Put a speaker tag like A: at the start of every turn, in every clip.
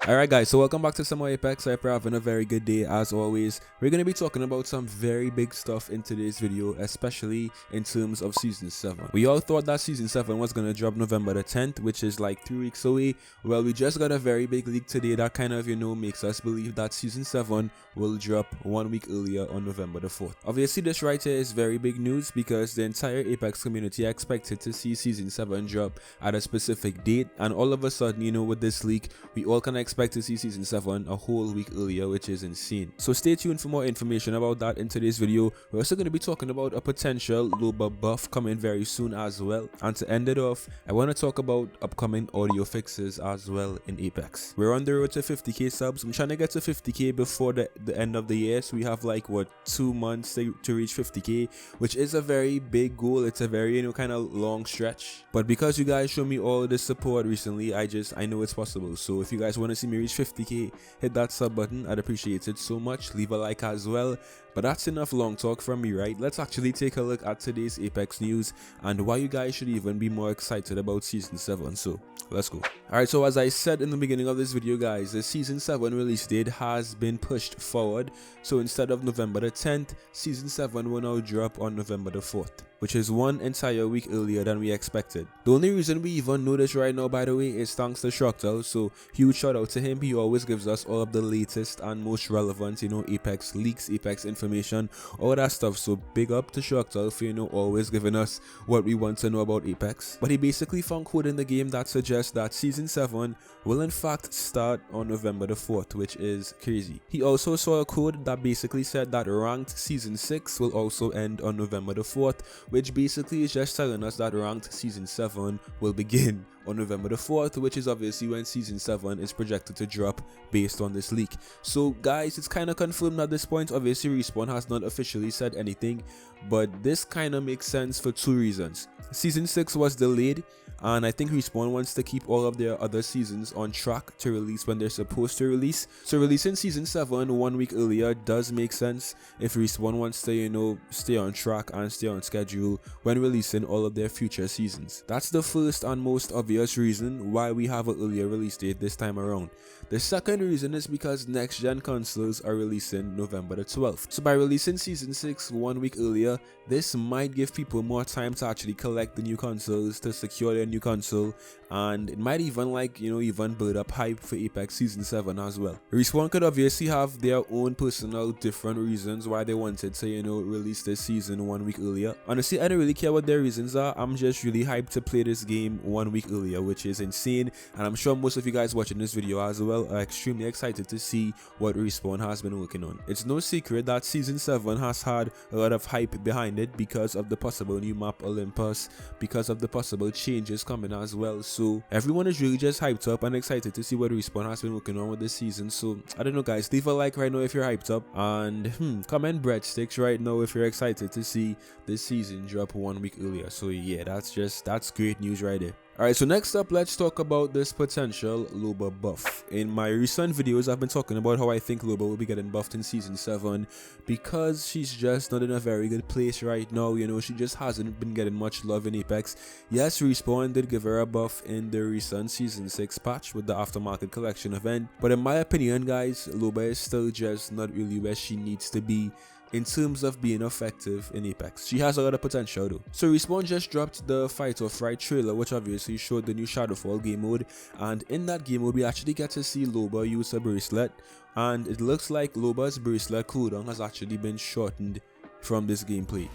A: Alright guys, so welcome back to some more Apex. I hope you're having a very good day as always. We're going to be talking about some very big stuff in today's video, especially in terms of Season 7. We all thought that Season 7 was going to drop November the 10th, which is like 3 weeks away. Well, we just got a very big leak today that kind of, makes us believe that Season 7 will drop 1 week earlier on November the 4th. Obviously, this right here is very big news because the entire Apex community expected to see Season 7 drop at a specific date, and all of a sudden, with this leak, we all can expect to see Season 7 a whole week earlier, which is insane. So stay tuned for more information about that in today's video. We're also going to be talking about a potential Loba Buff coming very soon as well. And to end it off, I want to talk about upcoming audio fixes as well in Apex. We're on the road to 50k subs. I'm trying to get to 50k before the end of the year, so we have like 2 months to reach 50k, which is a very big goal. It's a very kind of long stretch, but because you guys show me all this support recently, I know it's possible. So if you guys want to see me reach 50k, hit that sub button. I'd appreciate it so much. Leave a like as well. But that's enough long talk from me, right? Let's actually take a look at today's Apex news and why you guys should even be more excited about Season 7. So let's go. Alright, so as I said in the beginning of this video guys, the Season 7 release date has been pushed forward. So instead of November the 10th, Season 7 will now drop on November the 4th, which is 1 entire week earlier than we expected. The only reason we even know this right now, by the way, is thanks to Shocktile. So huge shout out to him. He always gives us all of the latest and most relevant Apex leaks, Apex information, all that stuff. So big up to Shocktile for always giving us what we want to know about Apex. But he basically found code in the game that suggests that Season 7 will in fact start on November the 4th, which is crazy. He also saw a code that basically said that ranked Season 6 will also end on November the 4th, which basically is just telling us that ranked Season 7 will begin on November the 4th, which is obviously when Season 7 is projected to drop based on this leak. So guys, it's kind of confirmed at this point. Obviously Respawn has not officially said anything, but this kind of makes sense for 2 reasons. Season 6 was delayed, and I think Respawn wants to keep all of their other seasons on track to release when they're supposed to release. So releasing Season 7 1 week earlier does make sense if Respawn wants to stay on track and stay on schedule when releasing all of their future seasons. That's the first and most obvious reason why we have an earlier release date this time around. The second reason is because next gen consoles are releasing November the 12th. So by releasing Season 6 1 week earlier, this might give people more time to actually collect the new consoles, to secure their new console, and it might even even build up hype for Apex Season 7 as well. Respawn could obviously have their own personal different reasons why they wanted to release this season 1 week earlier. Honestly, I don't really care what their reasons are. I'm just really hyped to play this game 1 week earlier, which is insane, and I'm sure most of you guys watching this video as well are extremely excited to see what Respawn has been working on. It's no secret that Season 7 has had a lot of hype behind it because of the possible new map Olympus, because of the possible changes coming as well. So everyone is really just hyped up and excited to see what Respawn has been working on with this season. So I don't know guys, leave a like right now if you're hyped up, and comment breadsticks right now if you're excited to see this season drop 1 week earlier. So yeah, that's great news right there. Alright, so next up, let's talk about this potential Loba buff. In my recent videos, I've been talking about how I think Loba will be getting buffed in Season 7 because she's just not in a very good place right now. She just hasn't been getting much love in Apex. Yes, Respawn did give her a buff in the recent Season 6 patch with the Aftermarket Collection event, but in my opinion, guys, Loba is still just not really where she needs to be in terms of being effective in Apex. She has a lot of potential though. So Respawn just dropped the Fight or Fright trailer, which obviously showed the new Shadowfall game mode, and in that game mode we actually get to see Loba use a bracelet, and it looks like Loba's bracelet cooldown has actually been shortened from this gameplay.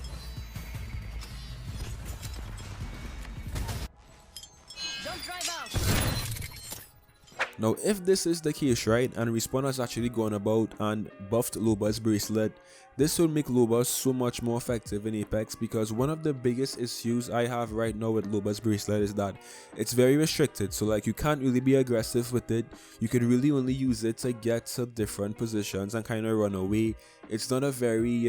A: Now, if this is the case, right, and Respawn has actually gone about and buffed Loba's bracelet, this will make Loba so much more effective in Apex, because one of the biggest issues I have right now with Loba's bracelet is that it's very restricted. So you can't really be aggressive with it. You can really only use it to get to different positions and kind of run away. It's not a very,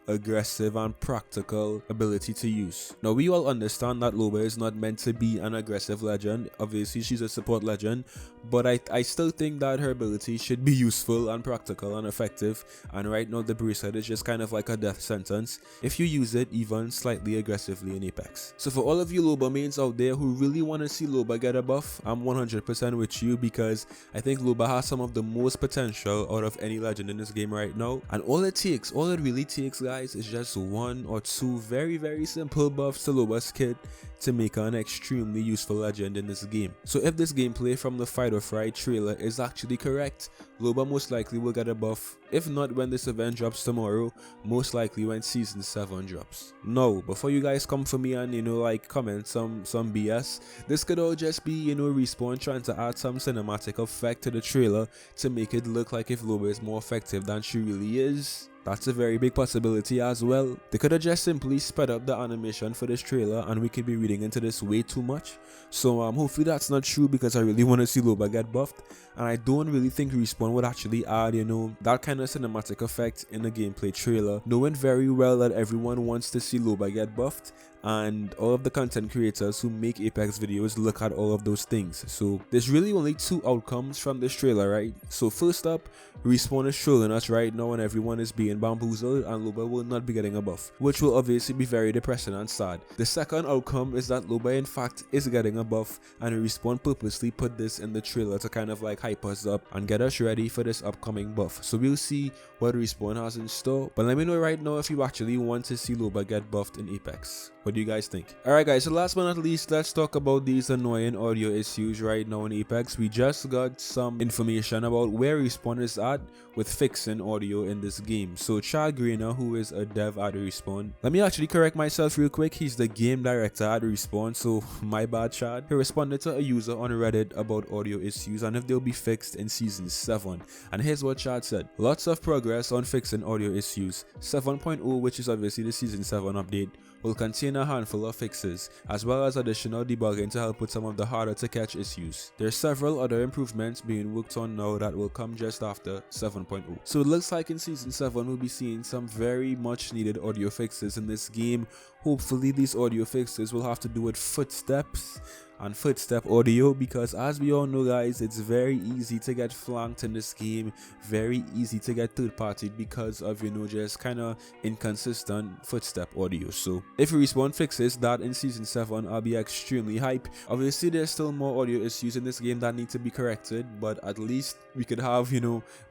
A: aggressive and practical ability to use. Now, we all understand that Loba is not meant to be an aggressive legend. Obviously, she's a support legend, but but I still think that her ability should be useful and practical and effective, and right now the bracelet is just kind of like a death sentence if you use it even slightly aggressively in Apex. So for all of you Loba mains out there who really want to see Loba get a buff, I'm 100% with you, because I think Loba has some of the most potential out of any legend in this game right now, and all it really takes guys is just 1 or 2 very simple buffs to Loba's kit to make her an extremely useful legend in this game. So if this gameplay from the Fight or Fright trailer is actually correct, Loba most likely will get a buff, if not when this event drops tomorrow, most likely when Season 7 drops. No, before you guys come for me and like comment some BS, this could all just be Respawn trying to add some cinematic effect to the trailer to make it look like if Loba is more effective than she really is. That's a very big possibility as well. They could have just simply sped up the animation for this trailer and we could be reading into this way too much. So hopefully that's not true, because I really want to see Loba get buffed, and I don't really think Respawn would actually add that kind of cinematic effect in a gameplay trailer, knowing very well that everyone wants to see Loba get buffed, and all of the content creators who make Apex videos look at all of those things. So there's really only 2 outcomes from this trailer, right? So first up, Respawn is trolling us right now and everyone is being bamboozled and Loba will not be getting a buff, which will obviously be very depressing and sad. The second outcome is that Loba in fact is getting a buff, and Respawn purposely put this in the trailer to kind of like hype us up and get us ready for this upcoming buff. So we'll see what Respawn has in store, but let me know right now if you actually want to see Loba get buffed in Apex. What do you guys think? Alright guys, so last but not least, let's talk about these annoying audio issues right now in Apex. We just got some information about where Respawn is at with fixing audio in this game. So Chad Grainer, who is a dev at Respawn, let me actually correct myself real quick, he's the game director at Respawn, so my bad Chad. He responded to a user on Reddit about audio issues and if they'll be fixed in Season 7. And here's what Chad said: lots of progress on fixing audio issues. 7.0, which is obviously the Season 7 update, will contain a handful of fixes, as well as additional debugging to help with some of the harder to catch issues. There are several other improvements being worked on now that will come just after 7.0. So it looks like in Season 7 we'll be seeing some very much needed audio fixes in this game. Hopefully these audio fixes will have to do with footsteps and footstep audio, because as we all know guys, it's very easy to get flanked in this game, very easy to get third-partied because of just kind of inconsistent footstep audio. So if Respawn fixes that in Season 7, I'll be extremely hype. Obviously there's still more audio issues in this game that need to be corrected, but at least we could have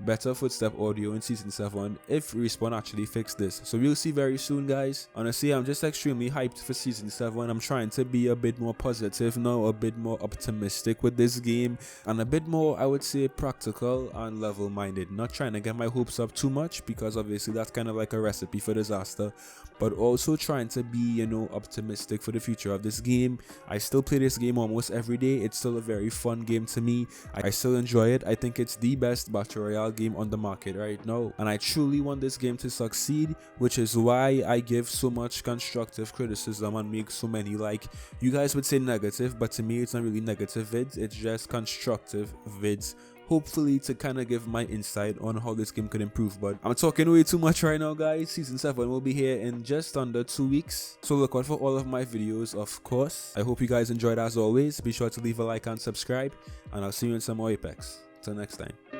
A: better footstep audio in Season 7 if Respawn actually fix this. So we'll see very soon guys. Honestly, I'm just extremely hyped for Season 7. I'm trying to be a bit more positive now, a bit more optimistic with this game, and a bit more, I would say, practical and level-minded. Not trying to get my hopes up too much, because obviously that's kind of like a recipe for disaster, but also trying to be optimistic for the future of this game. I still play this game almost every day. It's still a very fun game to me. I still enjoy it. I think it's the best battle royale game on the market right now, and I truly want this game to succeed, which is why I give so much constructive criticism and make so many, like, you guys would say negative, but to me it's not really negative vids, it's just constructive vids, hopefully to kind of give my insight on how this game could improve. But I'm talking way too much right now guys. Season 7 will be here in just under 2 weeks, so look out for all of my videos, of course. I hope you guys enjoyed as always. Be sure to leave a like and subscribe, and I'll see you in some more Apex. Till next time.